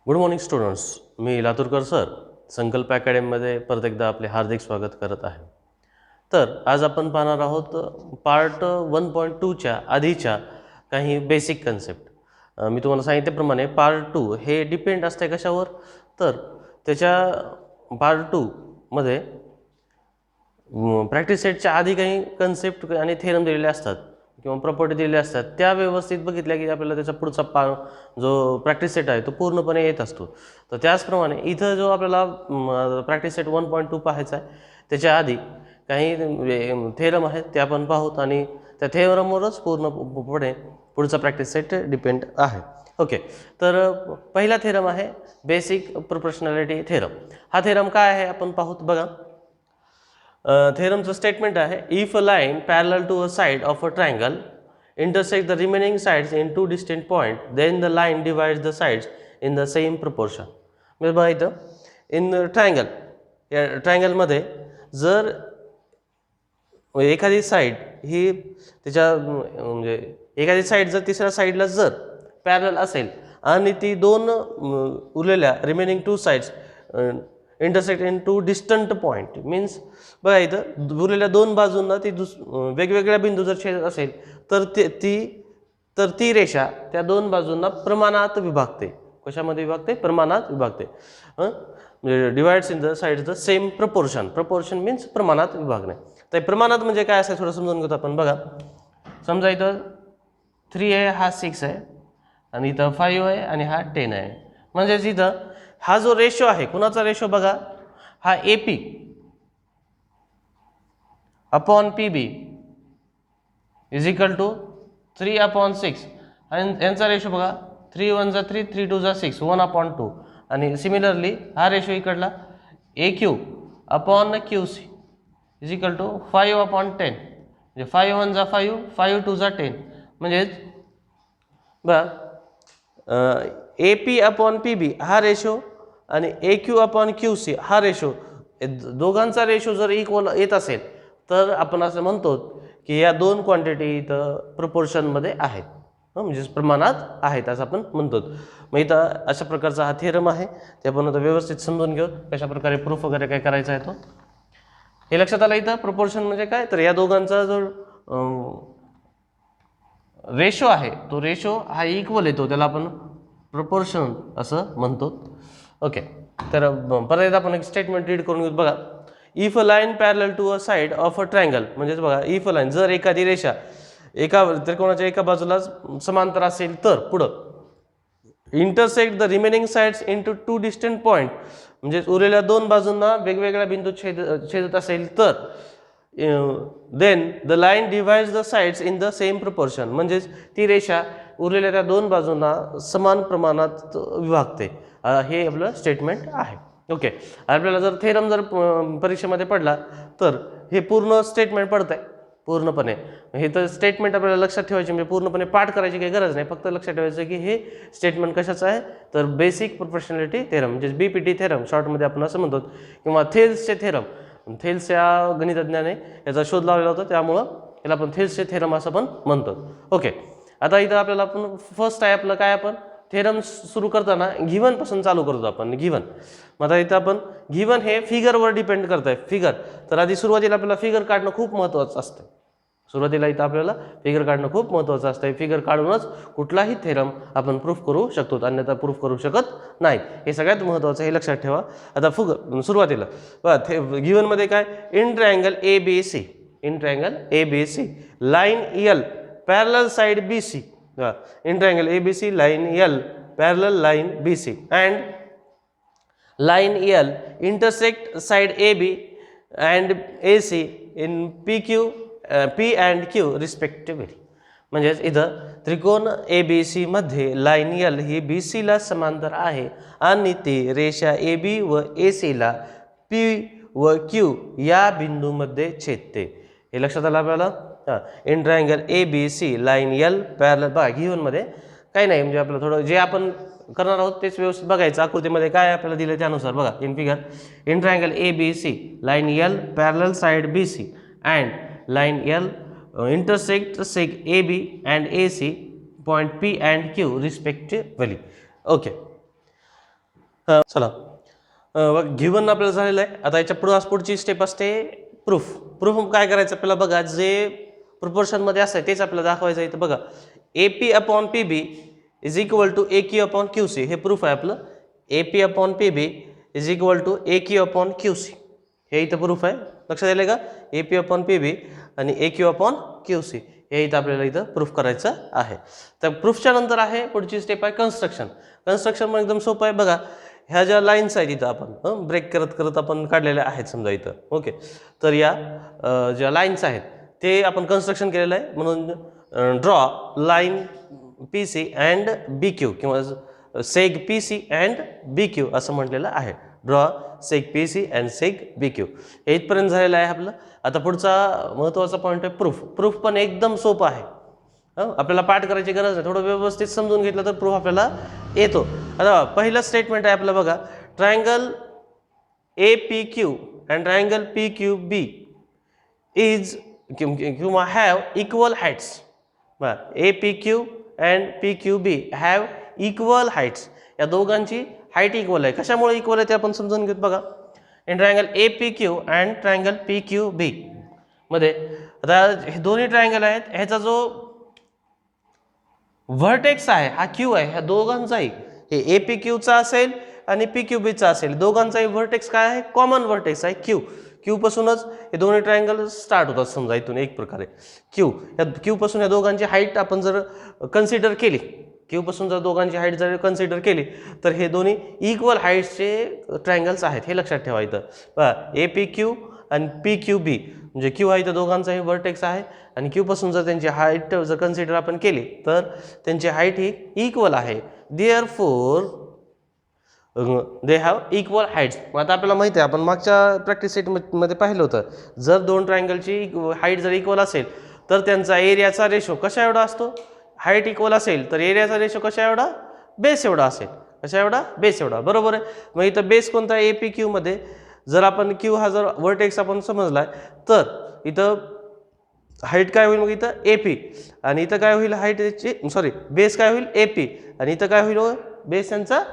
Good morning students. मी Laturkar sir Sankalp अकॅडमीमध्ये परत एकदा आपले हार्दिक स्वागत करत आहे. तर आज आपण पाहणार आहोत पार्ट 1.2च्या आधीच्या काही बेसिक कन्सेप्ट. मी तुम्हाला सांगितल्याप्रमाणे पार्ट 2 हे डिपेंड असते कशावर, तर त्याच्या पार्ट 2मध्ये प्रॅक्टिस सेटच्या आधी काही कन्सेप्ट आणि थेरम दिलेले असतात किंवा प्रॉपर्टी दिलेल्या असतात, त्या व्यवस्थित बघितल्या की आपल्याला त्याचा पुढचा जो प्रॅक्टिस सेट आहे तो पूर्णपणे येत असतो. तर त्याचप्रमाणे इथं जो आपल्याला प्रॅक्टिस सेट 1.2 पाहायचा आहे त्याच्या आधी काही थेरम आहेत ते आपण पाहूत आणि त्या थेरमवरच पूर्णपणे पुढचा प्रॅक्टिस सेट डिपेंड आहे. ओके, तर पहिला थेरम आहे बेसिक प्रोपोर्शनॅलिटी थेरम. हा थेरम काय आहे आपण पाहूत. बघा, थेरमचं स्टेटमेंट आहे, if a line parallel to a side of a triangle intersect the remaining sides in two distant points, then the line divides the sides in the same proportion. म्हणजे बघा इथं इन ट्रायंगल, या ट्रायंगलमध्ये जर एखादी side ही त्याच्या म्हणजे एखादी side जर तिसऱ्या साईडला जर पॅरलल असेल आणि ती दोन उरलेल्या remaining two sides intersect in two distinct point, means बघा इथं उरलेल्या दोन बाजूंना ती वेगवेगळ्या बिंदू जर छेदत असेल तर ती रेषा त्या दोन बाजूंना प्रमाणात विभागते. कशामध्ये विभागते? प्रमाणात विभागते. म्हणजे divides in the sides the same proportion. Proportion means प्रमाणात विभागणे. तर प्रमाणात म्हणजे काय असं थोडं समजून घेतो आपण. बघा, समजा इथं 3 आहे, हा 6 आहे आणि इथं 5 आहे आणि हा 10 आहे. म्हणजेच इथं हा जो रेशो आहे, कुणाचा रेशो बघा, हा AP upon PB is equal to 3/6 आणि यांचा रेशो बघा, 3 1 जा 3, 3 2 जा 6, 1/2. आणि सिमिलरली हा रेशो इकडला AQ upon QC is equal to 5/10. म्हणजे 5 1 जा 5, 5 2 जा 10. म्हणजेच बघा, AP अपॉन PB हा रेशो आणि AQ अपॉन QC हा रेशो, दोघांचा रेशो जर इक्वल येत असेल तर आपण असं म्हणतो की या दोन क्वांटिटी इथं प्रपोर्शनमध्ये आहेत, म्हणजे प्रमाणात आहेत असं आपण म्हणतो. मग इथं अशा प्रकारचा हा थेरम आहे, ते आपण आता व्यवस्थित समजून घेऊ कशा प्रकारे प्रूफ वगैरे काय करायचा आहे तो. हे लक्षात आलं. इथं प्रोपोर्शन म्हणजे काय, तर या दोघांचा जो रेशो आहे तो रेशो हा इक्वल येतो, त्याला आपण प्रोपोर्शन असं म्हणतो. ओके, तर परत एकदा आपण एक स्टेटमेंट रीड करून घेऊ. बघा, if a line parallel to a side of a triangle, म्हणजेच बघा, इफ अ लाईन जर एखादी रेषा एका त्रिकोणाच्या एका बाजूला समांतर असेल तर पुढं intersect the remaining sides into two distinct point, म्हणजे उरलेल्या दोन बाजूंना वेगवेगळ्या बिंदू छेदत असेल तर then the line divides the sides in the same proportion, म्हणजेच ती रेषा उरलेल्या त्या दोन बाजूंना समान प्रमाणात विभागते. हे आपलं स्टेटमेंट आहे. ओके, आपल्याला जर थेरम जर परीक्षेमध्ये पडला तर हे पूर्ण स्टेटमेंट पडतंय पूर्णपणे. हे तर स्टेटमेंट आपल्याला लक्षात ठेवायचे, म्हणजे पूर्णपणे पाठ करायची काही गरज नाही, फक्त लक्षात ठेवायचं की हे स्टेटमेंट कशाचं आहे, तर बेसिक प्रोपोर्शनॅलिटी थेरम, म्हणजे BPT थेरम शॉर्टमध्ये आपण असं म्हणतो, किंवा थेल्सचे थेरम. थेल्स या गणितज्ञाने याचा शोध लावलेला होता, त्यामुळं याला आपण थेल्सचे थेरम असं पण म्हणतो. ओके, आता इथं आपल्याला आपण फर्स्ट आहे आपलं काय, आपण थेरम सुरू करताना गिव्हन पासून चालू करतो आपण. गिव्हन, मग आता इथं आपण गिव्हन हे फिगरवर डिपेंड करत आहे. फिगर, तर आधी सुरुवातीला आपल्याला फिगर काढणं खूप महत्त्वाचं असतं. सुरुवातीला इथं आपल्याला फिगर काढणं खूप महत्त्वाचं असतं. फिगर काढूनच कुठलाही थेरम आपण प्रूफ करू शकतो, अन्यथा प्रूफ करू शकत नाही. हे सगळ्यात महत्त्वाचं, हे लक्षात ठेवा. आता सुरुवातीला गिव्हनमध्ये काय, in triangle ABC, in triangle ABC line L parallel side BC. In triangle ABC, line L parallel line BC and line L intersect side AB and AC in PQ, P and Q respectively. म्हणजेच इथं त्रिकोण ABC मध्ये line L ही BC ला समांतर आहे आणि ती रेषा AB व AC ला P व Q या बिंदूमध्ये छेदते. हे लक्षात आलं आपल्याला. In triangle ABC line L parallel. बघा, गिव्हनमध्ये काही नाही, म्हणजे आपलं थोडं जे आपण करणार आहोत तेच व्यवस्थित बघायचं. आकृतीमध्ये काय आपल्याला दिलं त्यानुसार बघा. In figure, in triangle ABC line L parallel side BC and line L intersect AB and AC point P and Q respectively. Okay, चला गिवन आपल्याला झालेलं आहे. आता याच्या पुढची स्टेप असते प्रूफ. प्रूफ काय करायचं आपल्याला बघा, जे प्रोपोर्शनमध्ये असतं तेच आपल्याला दाखवायचं आहे. तर बघा AP upon PB is equal to AQ upon QC, हे प्रूफ आहे आपलं. AP upon PB is equal to AQ upon QC, हे इथं प्रूफ आहे. लक्षात आलं का? AP अपॉन PB आणि AQ अपॉन QC हे इथं आपल्याला इथं प्रूफ करायचं आहे. तर प्रूफच्या नंतर आहे पुढची स्टेप आहे कन्स्ट्रक्शन. कन्स्ट्रक्शन पण एकदम सोपं आहे. बघा ह्या ज्या लाईन्स आहेत इथं आपण ब्रेक करत करत आपण काढलेल्या आहेत समजा इथं. ओके, तर या ज्या लाईन्स आहेत ते आपण कन्स्ट्रक्शन केलेलं आहे. म्हणून draw line PC and BQ किंवा सेग PC अँड BQ असं म्हटलेलं आहे. ड्रॉ सेग PC अँड सेग BQ हे इथपर्यंत झालेलं आहे आपलं. आता पुढचा महत्त्वाचा पॉईंट आहे प्रूफ. प्रूफ पण एकदम सोपं आहे. आपल्याला पाठ करायची गरज नाही, थोडं व्यवस्थित समजून घेतलं तर प्रूफ आपल्याला येतो. आता पहिलं स्टेटमेंट आहे आपलं बघा, triangle APQ and triangle PQB is किंवा have equal heights. APQ and PQB have equal heights, या दोघांची हाईट इक्वल आहे. कशामुळे इक्वल आहे ते आपण समजून घेऊ. बघा in triangle APQ and triangle PQB मध्ये आता हे दोन्ही ट्रायंगल आहेत, ह्याचा जो व्हर्टेक्स आहे हा Q आहे. ह्या दोघांचाही हे APQचा असेल आणि PQBचा असेल, दोघांचाही व्हर्टेक्स काय आहे? कॉमन व्हर्टेक्स आहे Q. Q पासूनच हे दोन्ही ट्रायंगल स्टार्ट होतात समजा इथून एक प्रकारे Q. या Q पासून या दोघांची हाईट आपण जर कन्सिडर केली, Q पासून जर दोघांची हाईट जर कन्सिडर केली तर हे दोन्ही इक्वल हाईट्सचे ट्रायंगल्स आहेत, हे लक्षात ठेवा. इथं बघा APQ आणि PQB म्हणजे Q हा इथं दोघांचाही व्हर्टेक्स आहे आणि Q पासून जर त्यांची हाईट जर कन्सिडर आपण केली तर त्यांची हाईट ही इक्वल आहे. Therefore they have equal heights. मग आता आपल्याला माहिती आहे, आपण मागच्या प्रॅक्टिस सेटमध्ये पाहिलं होतं, जर दोन ट्रायंगलची हाईट जर इक्वल असेल तर त्यांचा एरियाचा रेशो कशा एवढा असतो? हाईट इक्वल असेल तर एरियाचा रेशो कशा एवढा? बेस एवढा असेल. कशा एवढा? बेस एवढा. बरोबर आहे. मग इथं बेस कोणता? APQ मध्ये जर आपण Q हा जर व्हर्टेक्स आपण समजला तर इथं हाईट काय होईल? मग इथं AP आणि इथं काय होईल? हाईटची बेस काय होईल? AP आणि इथं काय होईल? बेस यांचा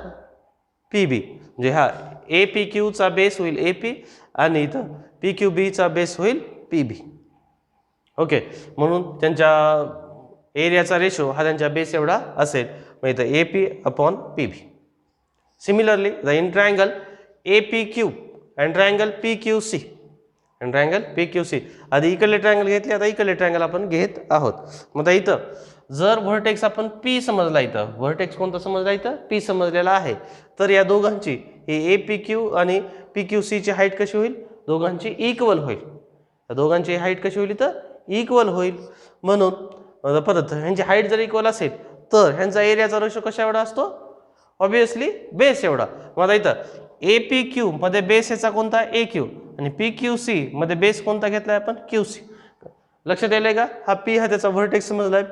PB. म्हणजे हा APQचा बेस होईल AP आणि इथं PQBचा बेस होईल PB. ओके, म्हणून त्यांच्या एरियाचा रेशो हा त्यांच्या बेस एवढा असेल. मग इथं AP upon PB. Similarly in triangle APQ and triangle PQC and triangle PQC. आधी इकडले ट्रायंगल घेतले, आता इकडले ट्रायंगल आपण घेत आहोत. मग आता इथं जर व्हर्टेक्स आपण P समजला, इथं व्हर्टेक्स कोणता समजला? इथं P समजलेला आहे. तर या दोघांची ही APQ आणि PQCची हाईट कशी होईल? दोघांची इक्वल होईल. या दोघांची हाईट कशी होईल? इथं इक्वल होईल. म्हणून परत ह्यांची हाईट जर इक्वल असेल तर ह्यांचा एरियाचा रेशो कशा एवढा असतो? ऑब्विसली बेस एवढा. मग आता इथं APQ मध्ये बेस याचा कोणता? AQ आणि PQC मध्ये बेस कोणता घेतलाय आपण? QC. लक्षात येईल का? हा P हा त्याचा व्हर्टेक्स समजलाय.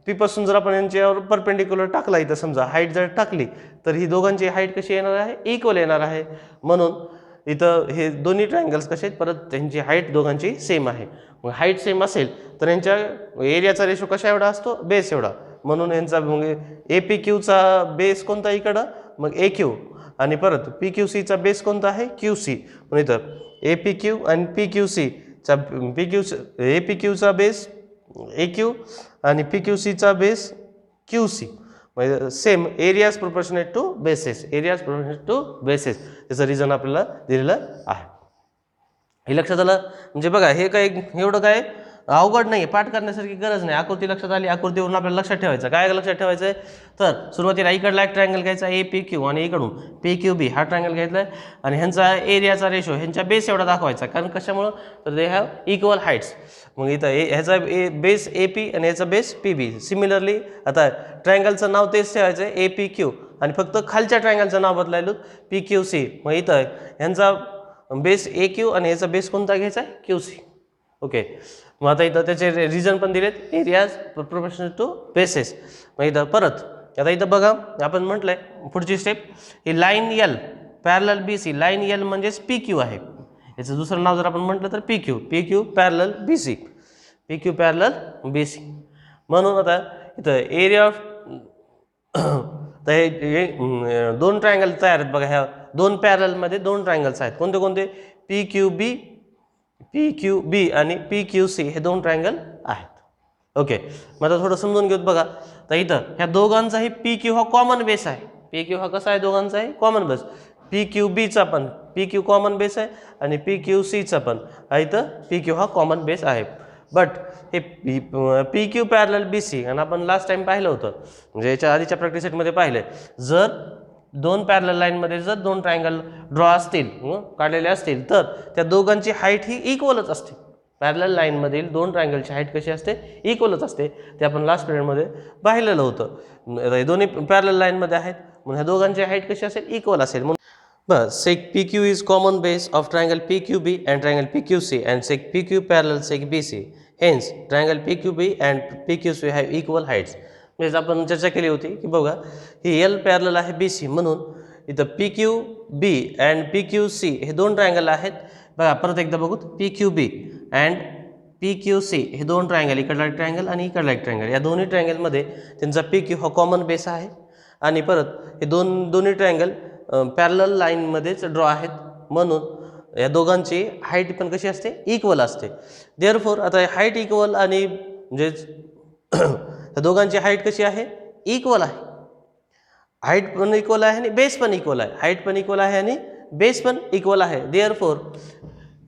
P पासून जर आपण यांच्यावर परपेंडिक्युलर टाकला, इथं समजा हाईट जर टाकली तर ही दोघांची हाईट कशी येणार आहे? इक्वल येणार आहे. म्हणून इथं हे दोन्ही ट्रायंगल्स कसे आहेत? परत त्यांची हाईट दोघांची सेम आहे. मग हाईट सेम असेल तर यांच्या एरियाचा रेशो कशा एवढा असतो? बेस एवढा. म्हणून यांचा APQचा बेस कोणता इकडं? मग AQ आणि परत PQCचा बेस कोणता आहे? QC. म्हणून इथं APQ आणि PQCचा APQचा बेस AQ आणि PQCचा बेस QC. म्हणजे same areas proportionate to bases. Areas proportionate to bases याचं रिझन आपल्याला दिलेलं आहे. हे लक्षात आलं. म्हणजे बघा हे काय एवढं काय अवघड नाही, पाठ करण्यासारखी गरज नाही. आकृती लक्षात आली, आकृतीवरून आपल्याला लक्षात ठेवायचं. काय लक्षात ठेवायचं आहे? तर सुरुवातीला इकडला एक ट्रायंगल घ्यायचा APQ आणि इकडून PQB हा ट्रायंगल घ्यायचा आणि ह्यांचा एरियाचा रेशो ह्यांच्या बेस एवढा दाखवायचा. कारण कशामुळं? तर दे हॅव इक्वल हाईट्स. मग इथं ह्याचा बेस AP आणि ह्याचा बेस PB. सिमिलरली आता ट्रायंगलचं नाव तेच ठेवायचं आहे APQ आणि फक्त खालच्या ट्रायंगलचं नाव बदलायला PQC. मग इथं ह्यांचा बेस AQ आणि ह्याचा बेस कोणता घ्यायचा आहे? QC. ओके, मग आता इथं त्याचे रिझन पण दिलेत, एरियाज प्रोपोर्शनल टू बेसेस. मग इथं परत आता इथं बघा आपण म्हटलंय पुढची स्टेप, ही line L parallel BC. Line L म्हणजेच PQ आहे. याचं दुसरं नाव जर आपण म्हटलं तर PQ parallel BC. PQ parallel BC. म्हणून आता इथं एरिया ऑफ तर हे दोन ट्रायंगल तयार आहेत बघा, ह्या दोन पॅरलमध्ये दोन ट्रायंगल्स आहेत. कोणते कोणते? PQB आणि PQC हे दोन ट्रायंगल आहेत. ओके, मग आता थोडं समजून घेऊत बघा. तर इथं ह्या दोघांचाही PQ हा कॉमन बेस आहे. PQ हा कसा आहे? दोघांचाही कॉमन बेस. PQBचा पण PQ कॉमन बेस आहे आणि PQCचा पण इथं PQ हा कॉमन बेस आहे. बट हे PQ पॅरलल BC आणि आपण लास्ट टाइम पाहिलं होतं, म्हणजे याच्या आधीच्या प्रॅक्टिस सेटमध्ये पाहिलं, जर दोन पॅरलल लाईनमध्ये जर दोन ट्रायंगल ड्रॉ असतील, काढलेले असतील, तर त्या दोघांची हाईट ही इक्वलच असते. पॅरलल लाईनमधील दोन ट्रायंगलची हाईट कशी असते? इक्वलच असते. ते आपण लास्ट पिरियडमध्ये पाहिलेलं होतं. हे दोन्ही पॅरलल लाईनमध्ये आहेत म्हणून ह्या दोघांची हाईट कशी असेल? इक्वल असेल. म्हणून बस sec PQ is common base of triangle PQB and triangle PQC and sec PQ parallel sec BC. Hence, triangle PQB and PQC have equal heights. म्हणजे आपण चर्चा केली होती की बघा, ही L पॅरलल आहे BC, म्हणून इथं PQB and PQC हे दोन ट्रायंगल आहेत. बघा परत एकदा बघू, PQB and PQC हे दोन ट्रायंगल, इकडला एक ट्रायंगल आणि इकडला एक ट्रायंगल, या दोन्ही ट्रायंगलमध्ये त्यांचा PQ हा कॉमन बेस आहे आणि परत हे दोन्ही ट्रायंगल पॅरलल लाईनमध्येच ड्रॉ आहेत, म्हणून या दोघांची हाईट पण कशी असते? इक्वल असते. देअरफॉर आता हाईट इक्वल आणि म्हणजेच त्या दोघांची हाईट कशी आहे? इक्वल आहे. हाईट पण इक्वल आहे आणि बेस पण इक्वल आहे. हाईट पण इक्वल आहे आणि बेस पण इक्वल आहे. देअरफॉर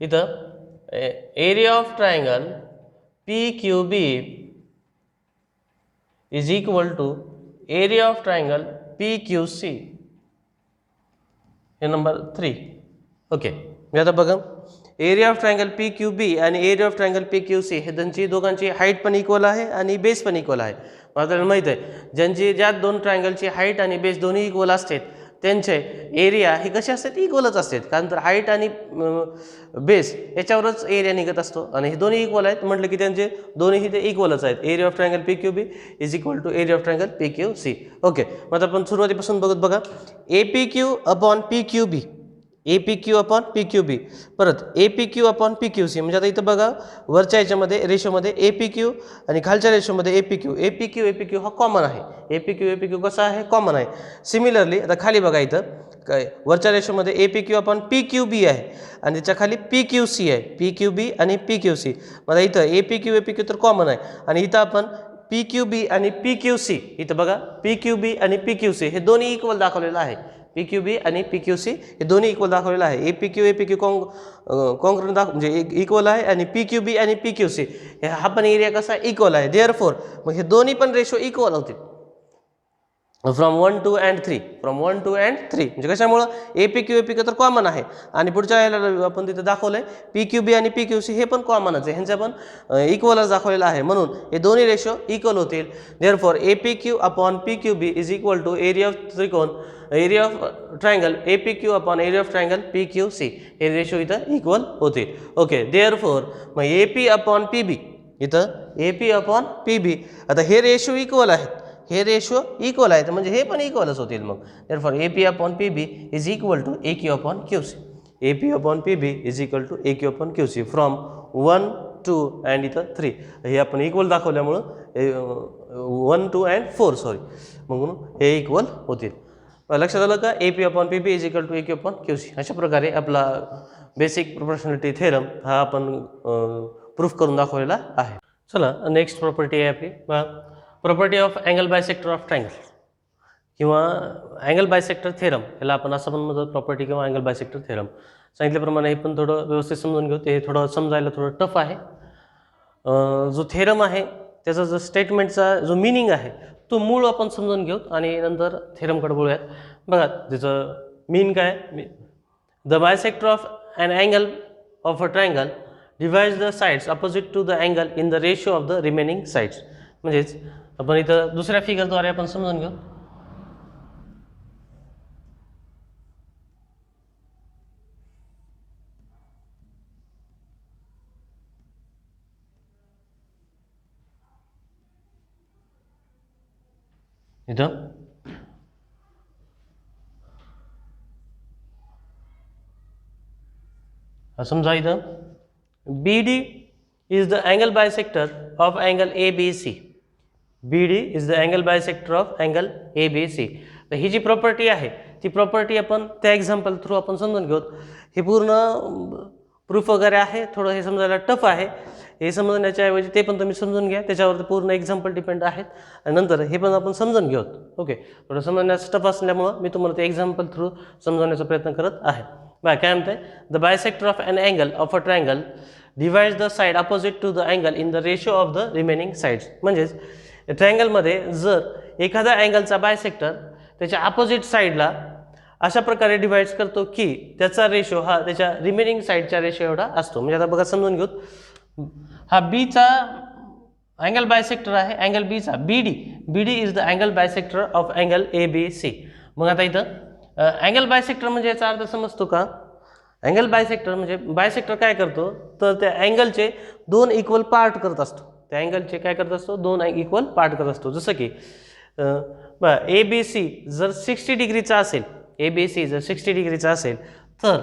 इथं area of triangle PQB is equal to area of triangle PQC. हे नंबर 3. ओके, मी आता बघा, एरिया ऑफ ट्रायंगल PQB आणि एरिया ऑफ ट्रायंगल PQC हे त्यांची दोघांची हाईट पण इक्वल आहे आणि बेस पण इक्वल आहे. आपल्याला माहीत आहे, ज्या दोन ट्रायंगलची हाईट आणि बेस दोन्ही इक्वल असतात त्यांचे एरिया हे कसे असतात? इक्वलच असतात. कारण तर हाईट आणि बेस याच्यावरच एरिया निघत असतो आणि हे दोन्ही इक्वल आहेत म्हटलं की त्यांचे दोन्ही ते इक्वलच आहेत. Area of triangle PQB is equal to area of triangle PQC. Okay, मग आता आपण सुरुवातीपासून बघत बघा, APQ upon PQB, APQ upon PQB, परत APQ अपॉन PQC. म्हणजे आता इथं बघा, वरच्या याच्यामध्ये रेशोमध्ये APQ आणि खालच्या रेशोमध्ये APQ हा कॉमन आहे. APQ कसा आहे? कॉमन आहे. सिमिलरली आता खाली बघा, इथं काय वरच्या रेशोमध्ये APQ अपॉन PQB आहे आणि त्याच्या खाली PQC आहे. PQB आणि PQC. मग इथं APQ तर कॉमन आहे आणि इथं आपण PQB आणि PQC, इथं बघा PQB आणि PQC हे दोन्ही इक्वल दाखवलेलं आहे. PQB आणि PQC हे दोन्ही इक्वल दाखवलेलं आहे. APQ कॉन्ग्रुएंट म्हणजे इक्वल आहे आणि PQB आणि PQC हा पण एरिया कसा? इक्वल आहे. देअरफॉर मग हे दोन्ही पण रेशो इक्वल होतील फ्रॉम 1 to 3. फ्रॉम 1 to 3 म्हणजे कशामुळं? APQ तर कॉमन आहे आणि पुढच्या याला आपण तिथे दाखवलं आहे PQB आणि PQC हे पण कॉमनच आहे, ह्यांचं पण इक्वलच दाखवलेलं आहे, म्हणून हे दोन्ही रेशो इक्वल होतील. Therefore APQ upon PQB is equal to area of त्रिकोण, area of triangle APQ upon area of triangle PQC हे रेशो इथं इक्वल होतील. ओके, देअरफॉर मग AP अपॉन PB, इथं AP अपॉन PB, आता हे रेशो इक्वल आहेत, हे रेशो इक्वल आहेत म्हणजे हे पण इक्वलच होतील. मग therefore AP upon PB is equal to AQ upon QC. AP upon PB is equal to AQ upon QC from 1 to and इथं 3. हे आपण इक्वल दाखवल्यामुळं 1 to 4 सॉरी, म्हणून हे इक्वल होतील. लक्षात आलं का? AP upon PB is equal to AQ upon QC. अशा प्रकारे आपला बेसिक प्रोपोर्शनॅलिटी थेरम हा आपण प्रूफ करून दाखवलेला आहे. चला, नेक्स्ट प्रॉपर्टी आहे आपली property of angle bisector of triangle किंवा अँगल बायसेक्टर थेरम, याला आपण असं पण म्हणतो प्रॉपर्टी किंवा अँगल बायसेक्टर थेरम. सांगितल्याप्रमाणे हे पण थोडं व्यवस्थित समजून घेऊ, ते थोडं समजायला थोडं टफ आहे. जो थेरम आहे त्याचा जो स्टेटमेंटचा जो मिनिंग आहे तो मूळ आपण समजून घेऊ आणि नंतर थेरमकडे बोलूयात. बघा त्याचं मीन काय? The bisector of an angle of a triangle divides the sides opposite to the angle in the ratio of the remaining sides. म्हणजेच आपण इथं दुसऱ्या फिगरद्वारे आपण समजून घेऊ. इथं समजा इथं BD is the angle bisector of angle ABC. BD is the angle bisector of angle ABC. तर ही जी प्रॉपर्टी आहे ती प्रॉपर्टी आपण त्या एक्झाम्पल थ्रू आपण समजून घेऊ. हे पूर्ण प्रूफ वगैरे आहे, थोडं हे समजायला टफ आहे. हे समजण्याच्या ऐवजी ते पण तुम्ही समजून घ्या, त्याच्यावरती पूर्ण एक्झाम्पल डिपेंड आहेत आणि नंतर हे पण आपण समजून घेऊ. ओके, थोडं समजण्यास टफ असल्यामुळं मी तुम्हाला ते एक्झाम्पल थ्रू समजवण्याचा प्रयत्न करत आहे. बघा काय म्हणतंय, the bisector of an angle of a triangle divides the side opposite to the angle in the ratio of the remaining sides. म्हणजेच ट्रायंगलमध्ये जर एखादा अँगलचा बायसेक्टर त्याच्या अपोजिट साईडला अशा प्रकारे डिवाइड्स करतो की त्याचा रेशो हा त्याच्या रिमेनिंग साईडच्या रेशो एवढा असतो. म्हणजे आता बघा समजून घेऊ, हा बीचा अँगल बायसेक्टर आहे, अँगल बीचा BD is the angle bisector of angle ABC. मग आता इथं अँगल बायसेक्टर म्हणजे याचा अर्थ समजतो का? अँगल बायसेक्टर म्हणजे बायसेक्टर काय करतो तर त्या अँगलचे दोन इक्वल पार्ट करत असतो. त्या अँगलचे काय करत असतो, दोन इक्वल पार्ट करत असतो. जसं की ABC जर 60 डिग्रीचा असेल, ABC जर 60 डिग्रीचा असेल तर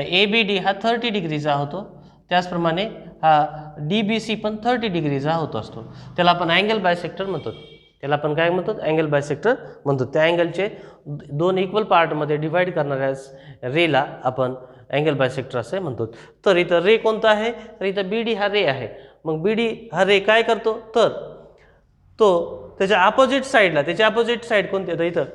ABD हा 30 डिग्रीचा होतो. त्याचप्रमाणे हा DBC पण 30 डिग्रीचा होत असतो. त्याला आपण अँगल बायसेक्टर म्हणतो. त्याला आपण काय म्हणतो, अँगल बायसेक्टर म्हणतो. त्या अँगलचे दोन इक्वल पार्टमध्ये डिवाइड करणाऱ्या रेला आपण अँगल बायसेक्टर असे म्हणतो. तर इथं रे कोणता आहे, तर इथं BD हा रे आहे. मग BD हा रे काय करतो तर तो त्याच्या अपोजिट साईडला, त्याची अपोजिट साईड कोणती आहे, तर इथं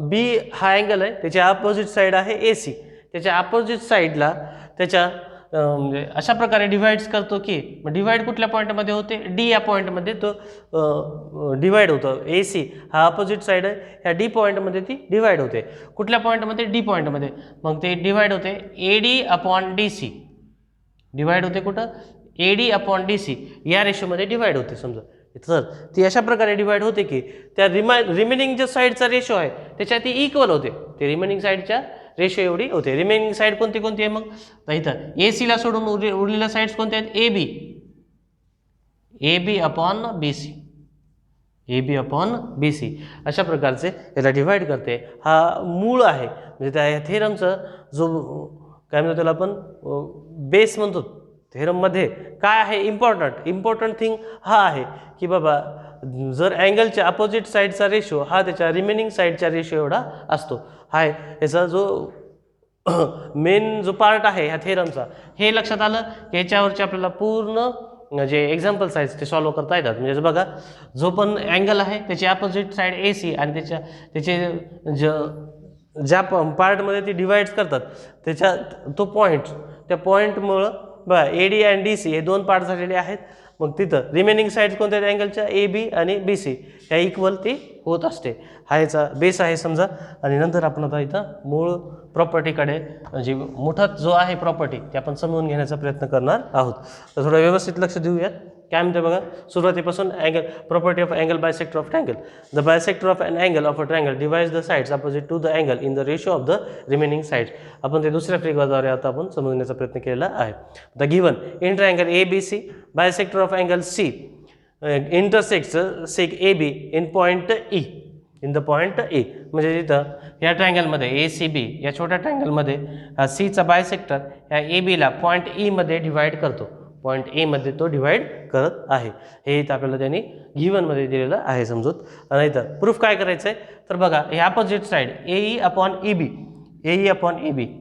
B हा अँगल आहे, त्याची अपोजिट साईड आहे AC. त्याच्या अपोजिट साईडला त्याच्या म्हणजे अशा प्रकारे डिवाइड्स करतो की डिवाइड कुठल्या पॉईंटमध्ये होते, D या पॉईंटमध्ये तो डिवाइड होतो. AC हा अपोजिट साईड आहे, ह्या D पॉईंटमध्ये ती डिवाइड होते. कुठल्या पॉईंटमध्ये, D पॉईंटमध्ये. मग ते डिवाइड होते AD/DC. डिवाइड होते कुठं, AD/DC या रेशोमध्ये डिवाइड होते समजा. तर ती अशा प्रकारे डिवाइड होते की त्या रिमेनिंग जो साईडचा रेशो आहे त्याच्या ती इक्वल होते. ते रिमेनिंग साईडच्या रेशो एवढी होते. रिमेनिंग साईड कोणती कोणती आहे, मग तर इथं ACला सोडून उरलेल्या साईड्स कोणत्या आहेत, AB/BC. AB/BC अशा प्रकारचे याला डिवाइड करते. हा मूळ आहे. म्हणजे त्या थेरमचा जो काय म्हणतो त्याला आपण बेस म्हणतो. थेरममध्ये काय आहे इम्पॉर्टंट थिंग हा आहे की बाबा जर अँगलच्या अपोजिट साईडचा रेशो हा त्याच्या रिमेनिंग साईडच्या रेशो एवढा असतो. हा याचा जो मेन जो पार्ट आहे ह्या थेरमचा, हे लक्षात आलं की याच्यावरचे आपल्याला पूर्ण जे एक्झाम्पल्स आहेत ते सॉल्व्ह करता येतात. म्हणजे बघा जो पण अँगल आहे त्याची अपोजिट साईड AC आणि त्याचे ज्या पार्टमध्ये ती डिवाइड्स करतात त्याच्या तो पॉईंट, त्या पॉईंटमुळं बघा AD आणि DC हे दोन पार्ट झालेले आहेत. मग तिथं रिमेनिंग साईड कोणत्या आहेत अँगलच्या, AB आणि BC ह्या इक्वल ती होत असते. हा याचा बेस आहे समजा. आणि नंतर आपण आता इथं मूळ प्रॉपर्टीकडे म्हणजे मोठा जो आहे प्रॉपर्टी ते आपण समजून घेण्याचा प्रयत्न करणार आहोत. तर थोडं व्यवस्थित लक्ष देऊयात. काय म्हणते बघा सुरुवातीपासून, angle property of angle bisector of triangle. The bisector of an angle of a triangle divides the sides opposite to the angle in the ratio of the remaining sides. आपण ते दुसऱ्या फ्रिगरद्वारे आता आपण समजण्याचा प्रयत्न केलेला आहे. The given in triangle ABC bisector of angle C intersects seg AB in point E. In the point E म्हणजे तिथं या ट्रायंगलमध्ये ACB या छोट्या ट्रायंगलमध्ये हा Cचा बायसेक्टर ह्या ABला पॉईंट E मध्ये डिवाइड करतो. पॉईंट A मध्ये तो डिवाइड करत आहे. हे इथं आपल्याला त्यांनी गिवनमध्ये दिलेलं आहे समजूत. आणि इथं प्रूफ काय करायचं आहे तर बघा हे अपोजिट साईड AE/EB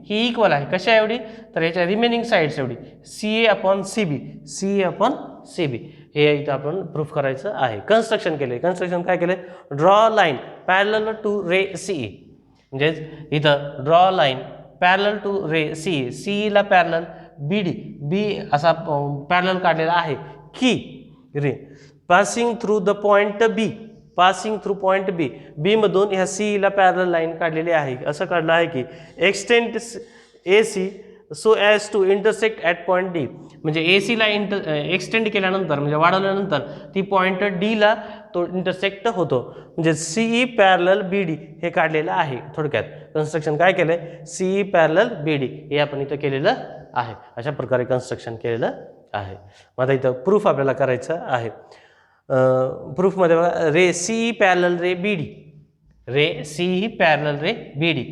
ही इक्वल आहे कशा एवढी तर याच्या रिमेनिंग साईड्स एवढी CA/CB हे इथं आपण प्रूफ करायचं आहे. कन्स्ट्रक्शन केले. कन्स्ट्रक्शन काय केले, draw line parallel to ray CE. म्हणजेच इथं draw line parallel to ray CE, CEला पॅरलल B असा पॅरलल काढलेला आहे की ray passing through the point B मधून ह्या CEला पॅरलल लाईन काढलेली आहे. असं काढलं आहे की extend AC so as to intersect at point D. म्हणजे ACला एक्सटेंड केल्यानंतर म्हणजे वाढवल्यानंतर ती पॉईंट Dला तो इंटरसेक्ट होतो. म्हणजे CE पॅरलल BD हे काढलेलं आहे. थोडक्यात कन्स्ट्रक्शन काय केलं आहे, CE पॅरलल BD हे आपण इथं केलेलं आहे. अशा प्रकारे कन्स्ट्रक्शन केलेलं आहे. मग आता इथं प्रूफ आपल्याला करायचं आहे. प्रूफमध्ये बघा ray CE parallel ray BD, ray CE parallel ray BD,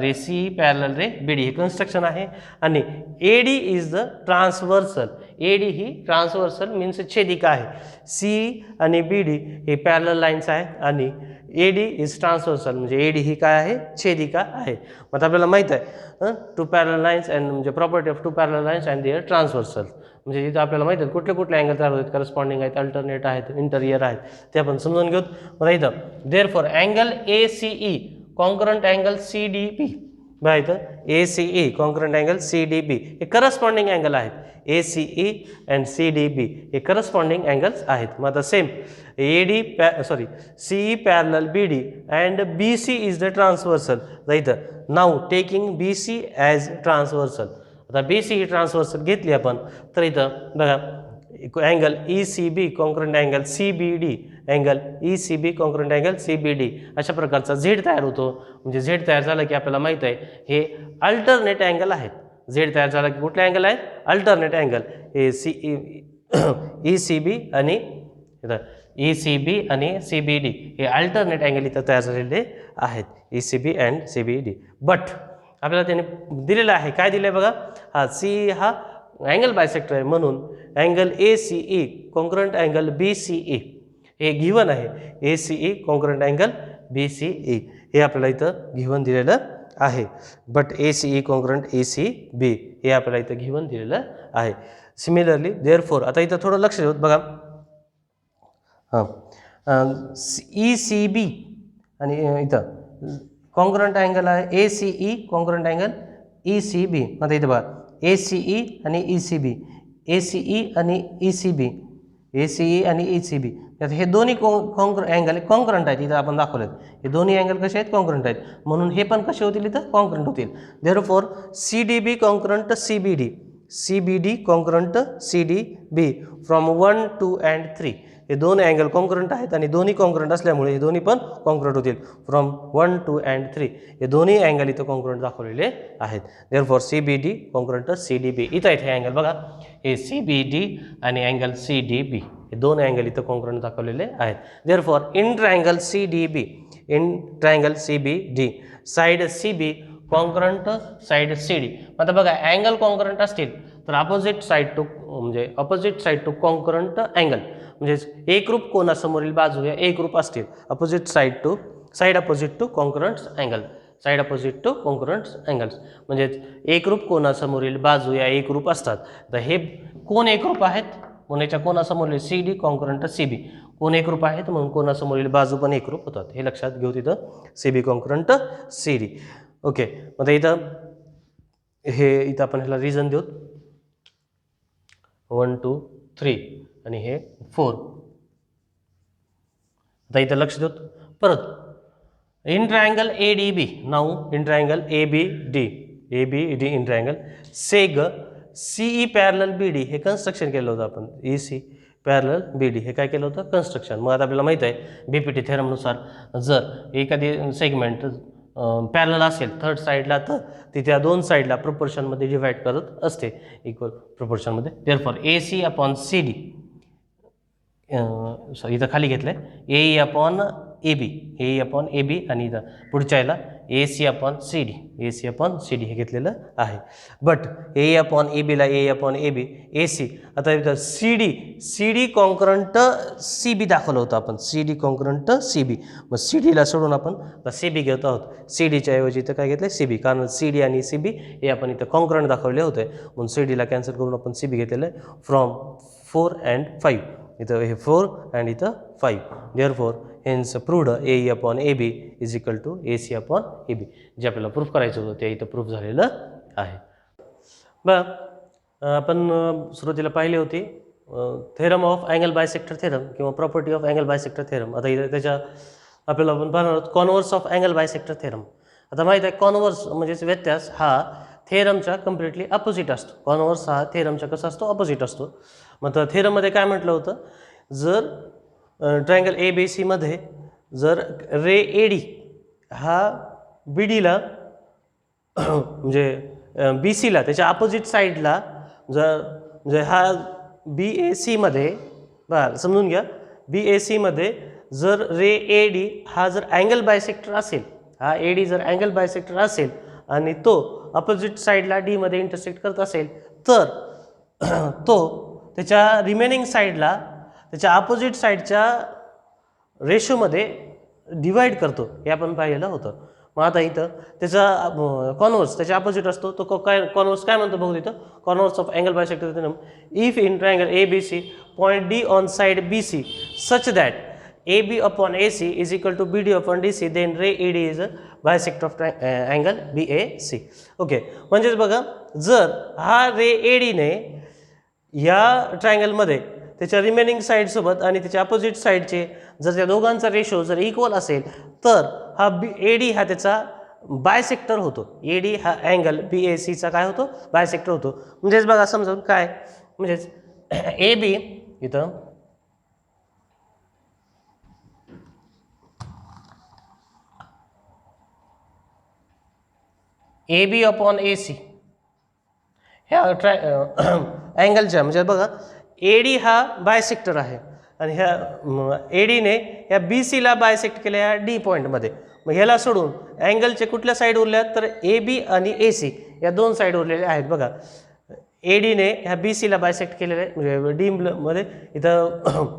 ray CE parallel ray BD हे कन्स्ट्रक्शन आहे. आणि AD is the transversal. AD ही ट्रान्सव्हर्सल मीन्स छेदिका आहे. CE आणि BD हे पॅरलल लाईन्स आहेत आणि ए डी इज ट्रान्सव्हर्सल, म्हणजे ए डी ही काय आहे, छेदिका आहे. मग आपल्याला माहीत आहे टू पॅरलल लाईन्स अँड म्हणजे property of two parallel lines and their transversal, म्हणजे इथं आपल्याला माहिती आहे कुठले कुठले अँगल तयार होतात, करस्पॉन्डिंग आहेत, अल्टरनेट आहेत, इंटरियर आहेत, ते आपण समजून घेऊ. मला इथं therefore angle A C E concurrent angle C D P, बघा इथं A C E concurrent angle C D B हे करस्पॉन्डिंग अँगल आहेत. A C E and C D B हे करस्पॉन्डिंग अँगल्स आहेत. मग आता same A D C E parallel B D and B C is the transversal. इथं नाव taking B C as transversal. आता B C ही transversal घेतली आपण तर इथं बघा angle E C B congruent angle C B D, angle E C B congruent angle C B D, अशा प्रकारचा झेड तयार होतो. म्हणजे झेड तयार झाला की आपल्याला माहीत आहे हे अल्टरनेट अँगल आहेत. झेड तयार झाला की कुठले अँगल आहेत, अल्टरनेट अँगल. हे सी ई सी बी आणि ई सी बी आणि सी बी डी हे अल्टरनेट अँगल इथं तयार झालेले आहेत. E C B and C B D. But आपल्याला त्याने दिलेलं आहे, काय दिलं आहे बघा, हा सी हा अँगल बायसेक्टर आहे, म्हणून angle A C E concurrent angle B C E हे गिवन आहे. A C E concurrent angle B C E हे आपल्याला इथं गिवन दिलेलं आहे. But A C E congruent A C B हे आपल्याला इथं गिवन दिलेलं आहे. सिमिलरली देअरफॉर आता इथं थोडं लक्ष देऊ बघा, हां ई सी बी आणि इथं कॉन्करंट अँगल आहे A C E concurrent angle E C B. आता इथं बघा ए सी ई आणि E C B, A C E आणि E C B, A C E आणि ई सी बी. आता हे दोन्ही अँगल कॉन्करंट आहेत. इथं आपण दाखवलेत हे दोन्ही अँगल कसे आहेत, कॉन्करंट आहेत, म्हणून हे पण कसे होतील, इथं कॉन्करंट होतील. Therefore C D B congruent C B D, C B D congruent C D B from 1, 2 and 3 हे दोन अँगल कॉन्करंट आहेत आणि दोन्ही कॉन्करंट असल्यामुळे हे दोन्ही पण कॉन्करंट होतील. फ्रॉम 1, 2 अँड 3 हे दोन्ही अँगल इथं कॉन्करंट दाखवलेले आहेत. Therefore C B D congruent C D B. इथं आहेत हे अँगल बघा, हे सी बी डी आणि अँगल सी डी बी हे दोन अँगल इथं कॉन्करंट दाखवलेले आहेत. Therefore in triangle C D B, in triangle C B D side C B congruent side C D. आता बघा अँगल कॉन्करंट असतील तर अपोजिट साईड टू म्हणजे opposite side to congruent angle, म्हणजे एकरूप कोनासमोरील बाजू या एकरूप असतील. Opposite side to side opposite to congruent angle, side opposite to congruent angles म्हणजे एकरूप कोनासमोरील बाजू या एकरूप असतात. तर हे कोण एकरूप आहेत, कोणाच्या कोनासमोरील C D congruent C B कोण एकरूप आहेत, म्हणून कोनासमोरील बाजू पण एकरूप होतात. हे लक्षात घेऊ तिथं C B congruent C D. Okay, मग इथं हे इथं आपण ह्याला रिझन देऊ 1, 2, 3 आणि हे 4. आता इथं लक्ष देऊ परत in triangle A D B. Now in triangle A B D, A B D in triangle seg CE parallel B D हे कन्स्ट्रक्शन केलं होतं आपण. E C parallel B D हे काय केलं होतं, कन्स्ट्रक्शन. मग आता आपल्याला माहीत आहे बी पी टी थेरमनुसार जर एखादी सेगमेंट पॅरलल असेल थर्ड साईडला तर ती त्या दोन साईडला प्रोपोर्शनमध्ये डिवाईड करत असते इक्वल प्रोपोर्शनमध्ये. Therefore A C upon C D sorry इथं खाली घेतलं आहे A E upon A B, A E upon A B आणि इथं पुढच्या याला A C upon C D, A C upon C D हे घेतलेलं आहे. But A E upon A बीला A E upon A B A C. आता इथं C D, C D congruent C B दाखवलं होतं आपण, C D congruent C B. मग सी डीला सोडून आपण आता सी बी घेत आहोत. सी डीच्या ऐवजी इथं काय घेतलं सी बी, कारण सी डी आणि सी बी हे आपण इथं कॉन्करंट दाखवले होते, म्हणून सी डीला कॅन्सल करून आपण सी बी घेतलेलं आहे. फ्रॉम 4 अँड 5 इथं हे 4 अँड इथं 5. Therefore hence proved A E upon A B is equal to A C upon A B. जे आपल्याला प्रूफ करायचं होतं ते इथं प्रूफ झालेलं आहे. बरं आपण सुरुवातीला पाहिली होती theorem of angle bisector theorem किंवा property of angle bisector theorem. आता इथं त्याच्या आपल्याला आपण पाहणार आहोत converse of angle bisector theorem. आता माहीत आहे कॉन्व्हर्स म्हणजेच व्यत्यास हा थेरमच्या कम्प्लिटली अपोजिट असतो. कॉन्व्हर्स हा थेरमच्या कसा असतो, अपोजिट असतो. मग तर थेरममध्ये काय म्हटलं होतं, जर ट्रायंगल ए बी सीमध्ये जर रे ए डी हा बी डीला म्हणजे बी सीला त्याच्या अपोजिट साईडला जर म्हणजे हा बी ए सीमध्ये बरं समजून घ्या, बी ए सीमध्ये जर रे ए डी हा जर अँगल बायसेक्टर असेल, हा ए डी जर अँगल बायसेक्टर असेल आणि तो अपोजिट साईडला डीमध्ये इंटरसेक्ट करत असेल तर तो त्याच्या रिमेनिंग साईडला त्याच्या अपोजिट साईडच्या रेशोमध्ये डिवाइड करतो हे आपण पाहिलेलं होतं. मग आता इथं त्याचा कॉन्व्हर्स त्याच्या अपोजिट असतो तो काय कॉन्व्हर्स काय म्हणतो बघू इथं converse of angle bisector theorem if in triangle A B C point D on side B C such that A B upon A C is equal to B D upon D C then ray A D is a bisector of angle B A C. Okay म्हणजेच बघा जर हा रे ए डीने या ट्रायंगलमध्ये त्याच्या remaining साईडसोबत आणि त्याच्या opposite साईडचे जर त्या दोघांचा रेशो जर इक्वल असेल तर हा ए डी हा त्याचा बायसेक्टर होतो. ए डी हा अँगल बी ए सीचा काय होतो बायसेक्टर होतो. म्हणजेच बघा समजावून काय म्हणजेच ए बी इथं ए बी अपॉन ए सी ह्या अँगलच्या म्हणजे बघा ए डी हा बायसेक्टर आहे आणि ह्या ए डीने ह्या बी सीला बायसेक्ट केलं ह्या डी पॉईंटमध्ये. मग ह्याला सोडून अँगलचे कुठल्या साईड उरल्यात तर ए बी आणि ए सी या दोन साईड उरलेल्या आहेत. बघा ए डीने ह्या बी सीला बायसेक्ट केलेलं आहे म्हणजे डीमध्ये इथं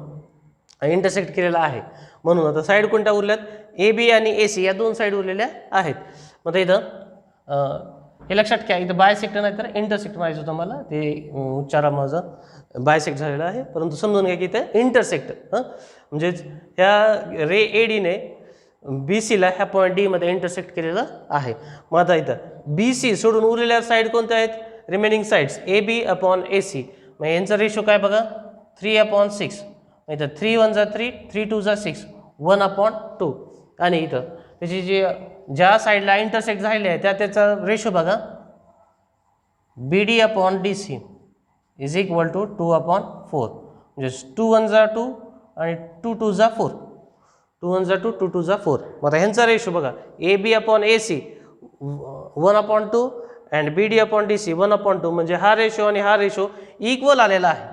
इंटरसेक्ट केलेला आहे म्हणून आता साईड कोणत्या उरल्यात ए बी आणि ए सी या दोन साईड उरलेल्या आहेत. मग इथं हे लक्षात घ्या इथं बायसेक्टर नाही तर इंटरसेक्ट माहिती होतं मला ते उच्चारा माझं बायसेक्ट झालेलं आहे परंतु समजून घ्या की ते इंटरसेक्ट म्हणजेच ह्या रे ए डीने बी सीला ह्या पॉईंट डीमध्ये इंटरसेक्ट केलेलं आहे. मग आता इथं बी सी सोडून उरलेल्या साईड कोणत्या आहेत remaining sides A B upon A C. मग यांचा रेशो काय बघा 3/6 इथं 3 1 जा 3 3 2 जा 6 1/2 आणि इथं त्याची जी ज्या साईडला इंटरसेक्ट झालेले आहे त्याचा रेशो बघा B D upon D C is equal to 2/4 म्हणजे 2 1 जा 2 आणि 2 2 जा 4 2 1 जा 2 2 2 जा 4. मग आता ह्यांचा रेशो बघा A B upon A C 1/2 and B D upon D C 1/2 म्हणजे हा रेशो आणि हा रेशो इक्वल आलेला आहे.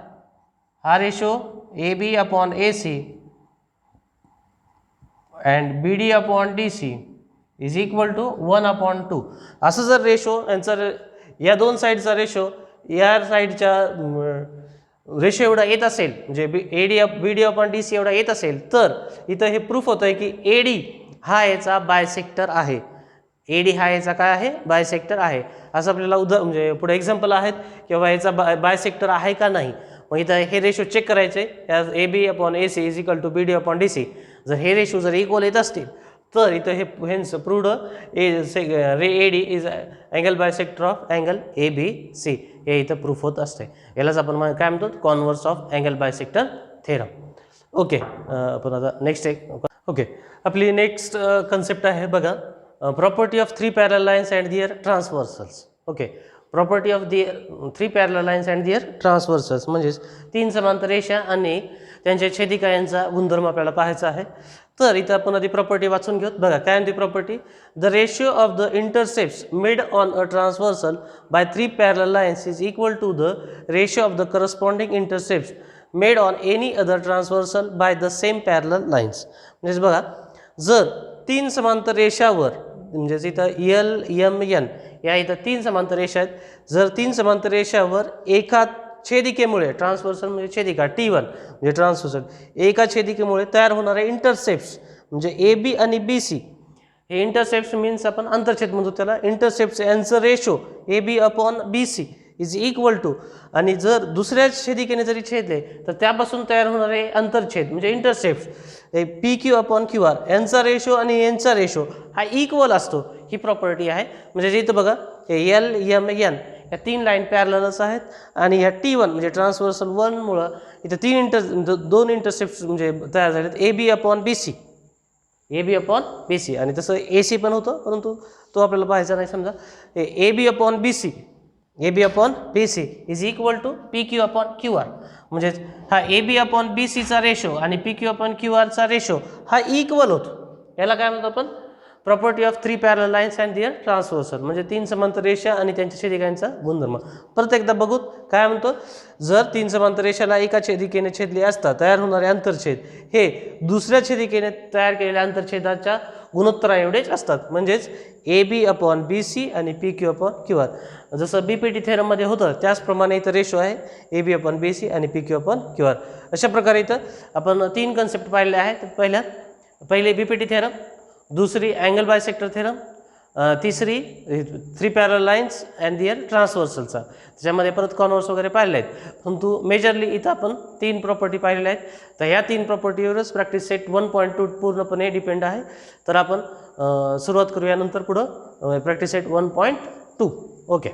हा ratio A B upon A C and B D upon D C is equal to 1/2 असं जर रेशो यांचा या दोन साईडचा रेशो या साईडच्या रेशो एवढा येत असेल म्हणजे A D B D upon D C एवढा येत असेल तर इथं हे प्रूफ होतं आहे की ए डी हा याचा बायसेक्टर आहे. ए डी हा याचा काय आहे बायसेक्टर आहे असं आपल्याला म्हणजे पुढे एक्झाम्पल आहेत किंवा याचा बायसेक्टर आहे का नाही. मग इथं हे रेशो चेक करायचे A B upon A C is equal to B D upon D C जर हे रेशो जर इक्वल येत असतील तर इथं हे hence proved ray A D is angle bisector of angle A B C हे इथं प्रूफ होत असते. यालाच आपण काय म्हणतो converse of angle bisector theorem. Okay आपण आता नेक्स्ट ओके आपली नेक्स्ट कन्सेप्ट आहे बघा property of 3 parallel lines and their transversals. Okay property of their 3 parallel lines and their transversals म्हणजेच 3 समांतर रेषा आणि त्यांच्या छेदिका यांचा गुणधर्म आपल्याला पाहायचा आहे. तर इथं आपण आधी प्रॉपर्टी वाचून घेऊ. बघा काय म्हणते property the ratio of the intercepts made on a transversal by 3 parallel lines is equal to the ratio of the corresponding intercepts made on any other transversal by the same parallel lines. म्हणजेच बघा जर 3 समांतर रेषावर म्हणजेच इथं L M N या इथं 3 समांतर रेषा आहेत जर 3 समांतर रेषावर एका छेदिकेमुळे ट्रान्सव्हर्सल म्हणजे छेदिका T1 म्हणजे ट्रान्सव्हर्सल एका छेदिकेमुळे तयार होणारे इंटरसेप्ट्स म्हणजे ए बी आणि बी सी हे इंटरसेप्ट्स मीन्स आपण अंतरछेद म्हणतो त्याला. इंटरसेप्ट्स यांचं ratio A B upon B C is equal to आणि जर दुसऱ्या छेदिकेने जरी छेदले तर त्यापासून तयार होणारे अंतरछेद म्हणजे intercepts P Q upon Q R यांचा रेशो आणि यांचा रेशो हा इक्वल असतो. ही प्रॉपर्टी आहे. म्हणजे इथं बघा एल एम एन या 3 लाईन पॅरललच आहेत आणि ह्या T1 म्हणजे ट्रान्सव्हर्सल 1मुळं इथं दोन इंटरसेप्ट्स म्हणजे तयार झालेत A B upon B C A B upon B C आणि तसं ए सी पण होतं परंतु तो आपल्याला पाहायचा नाही. समजा A B upon B C A B upon B C is equal to P Q upon Q R म्हणजे हा ए बी अपॉन बी सीचा रेशो आणि पी क्यू अपॉन क्यू आरचा रेशो हा इक्वल होतो. याला काय म्हणतो आपण property of 3 parallel lines and their transversal म्हणजे 3 समांतर रेषा आणि त्यांच्या छेदिकांचा गुणधर्म. परत एकदा बघू काय म्हणतो जर 3 समांतर रेषाला एका छेदिकेने छेदले असता तयार होणारे अंतरछेद हे दुसऱ्या छेदिकेने तयार केलेल्या अंतरछेदाच्या गुणोत्तरा एवढेच असतात. म्हणजेच A B upon B C आणि P Q upon Q R जसं BPT थेरममध्ये होतं त्याचप्रमाणे इथं रेशो आहे A B upon B C आणि P Q upon Q R. अशा प्रकारे इथं आपण 3 कन्सेप्ट पाहिले आहेत. पहिल्या पहिली बीपीटी थेरम, दुसरी अँगल बायसेक्टर थेरम, तिसरी 3 पॅरल लाईन्स अँड दिअर ट्रान्सव्हर्सलचा, त्याच्यामध्ये परत कॉन्व्हर्स वगैरे पाहिलेले आहेत. परंतु मेजरली इथं आपण 3 प्रॉपर्टी पाहिलेल्या आहेत. तर ह्या 3 प्रॉपर्टीवरच प्रॅक्टिस सेट 1.2 पूर्णपणे डिपेंड आहे. तर आपण सुरुवात करूया, नंतर पुढं प्रॅक्टिस सेट 1.2. ओके.